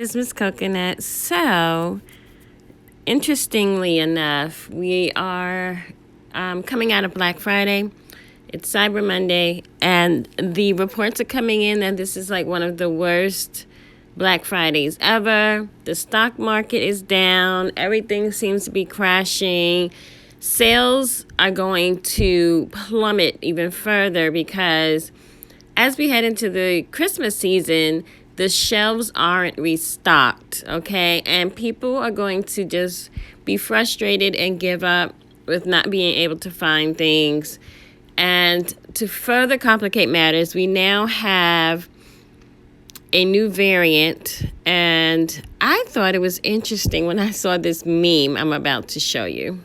This is Miss Coconut. So, interestingly enough, we are coming out of Black Friday. It's Cyber Monday, and the reports are coming in that this is like one of the worst Black Fridays ever. The stock market is down. Everything seems to be crashing. Sales are going to plummet even further because as we head into the Christmas season, the shelves aren't restocked, okay? And people are going to just be frustrated and give up with not being able to find things. And to further complicate matters, we now have a new variant. And I thought it was interesting when I saw this meme I'm about to show you.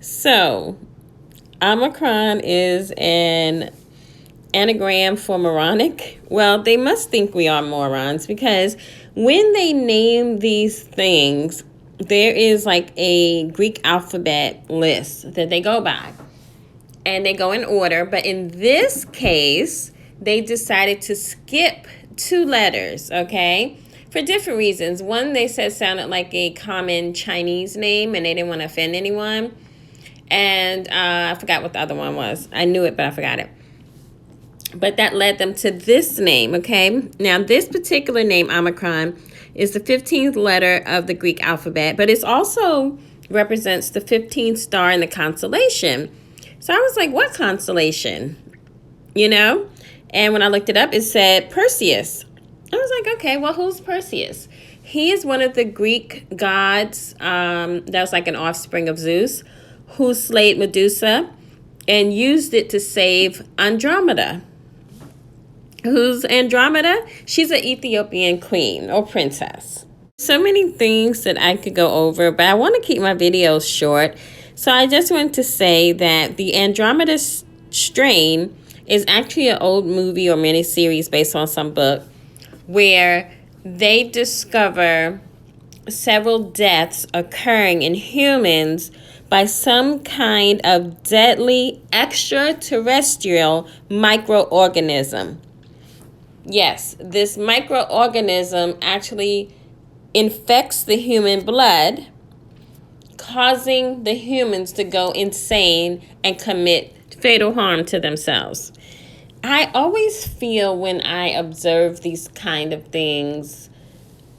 So, Omicron is an anagram for moronic. Well, they must think we are morons because when they name these things, there is like a Greek alphabet list that they go by and they go in order. But in this case, they decided to skip 2 letters, okay? For different reasons. One, they said sounded like a common Chinese name and they didn't want to offend anyone. And I forgot what the other one was. I knew it, but I forgot it. But that led them to this name, okay? Now, this particular name, Omicron, is the 15th letter of the Greek alphabet, but it also represents the 15th star in the constellation. So I was like, what constellation? You know? And when I looked it up, it said Perseus. I was like, okay, well, who's Perseus? He is one of the Greek gods that was like an offspring of Zeus, who slayed Medusa and used it to save Andromeda. Who's Andromeda? She's an Ethiopian queen or princess. So many things that I could go over, but I want to keep my videos short. So I just want to say that the Andromeda strain is actually an old movie or miniseries based on some book where they discover several deaths occurring in humans by some kind of deadly extraterrestrial microorganism. Yes, this microorganism actually infects the human blood, causing the humans to go insane and commit fatal harm to themselves. I always feel when I observe these kind of things,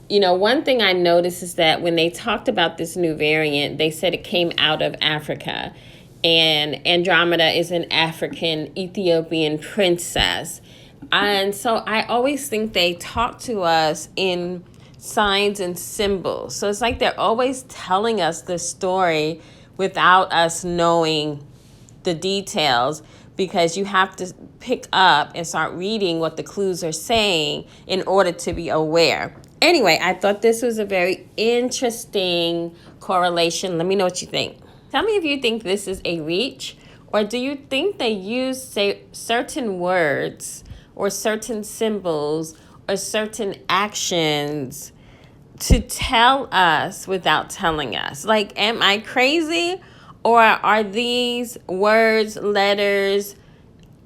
you know, one thing I noticed is that when they talked about this new variant, they said it came out of Africa. And Andromeda is an African Ethiopian princess. And so I always think they talk to us in signs and symbols. So it's like they're always telling us the story without us knowing the details, because you have to pick up and start reading what the clues are saying in order to be aware. Anyway, I thought this was a very interesting correlation. Let me know what you think. Tell me if you think this is a reach, or do you think they use certain words or certain symbols or certain actions to tell us without telling us? Like, am I crazy? Or are these words, letters,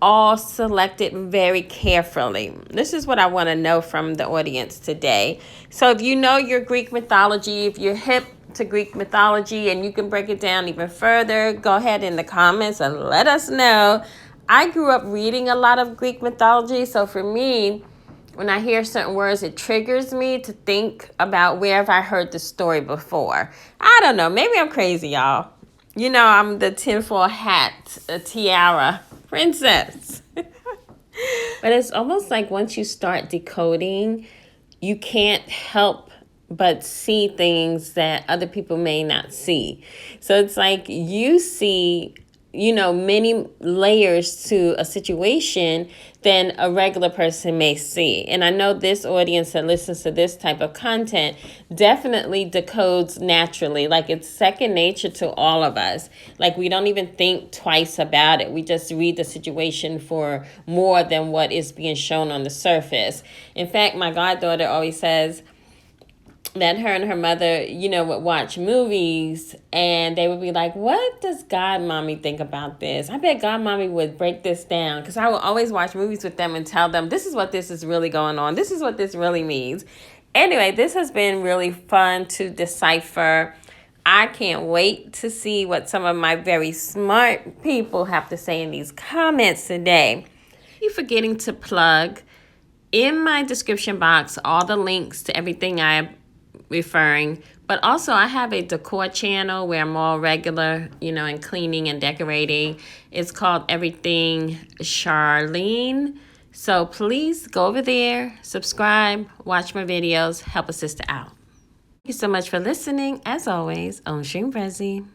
all selected very carefully? This is what I want to know from the audience today. So if you know your Greek mythology, if you're hip to Greek mythology and you can break it down even further, go ahead in the comments and let us know. I grew up reading a lot of Greek mythology, so for me, when I hear certain words, it triggers me to think about where have I heard the story before. I don't know. Maybe I'm crazy, y'all. You know, I'm the tinfoil hat, a tiara princess. But it's almost like once you start decoding, you can't help but see things that other people may not see. So it's like you see, you know, many layers to a situation than a regular person may see. And I know this audience that listens to this type of content definitely decodes naturally. Like, it's second nature to all of us. Like, we don't even think twice about it. We just read the situation for more than what is being shown on the surface. In fact, my goddaughter always says, that her and her mother, would watch movies, and they would be like, what does Godmommy think about this? I bet Godmommy would break this down, because I would always watch movies with them and tell them, this is what this is really going on. This is what this really means. Anyway, this has been really fun to decipher. I can't wait to see what some of my very smart people have to say in these comments today. Thank you for getting to plug in my description box all the links to everything I'm referring, but also I have a decor channel where I'm more regular, in cleaning and decorating. It's called Everything Charlene. So please go over there, subscribe, watch my videos, help a sister out. Thank you so much for listening. As always, Om Shrim Prezi.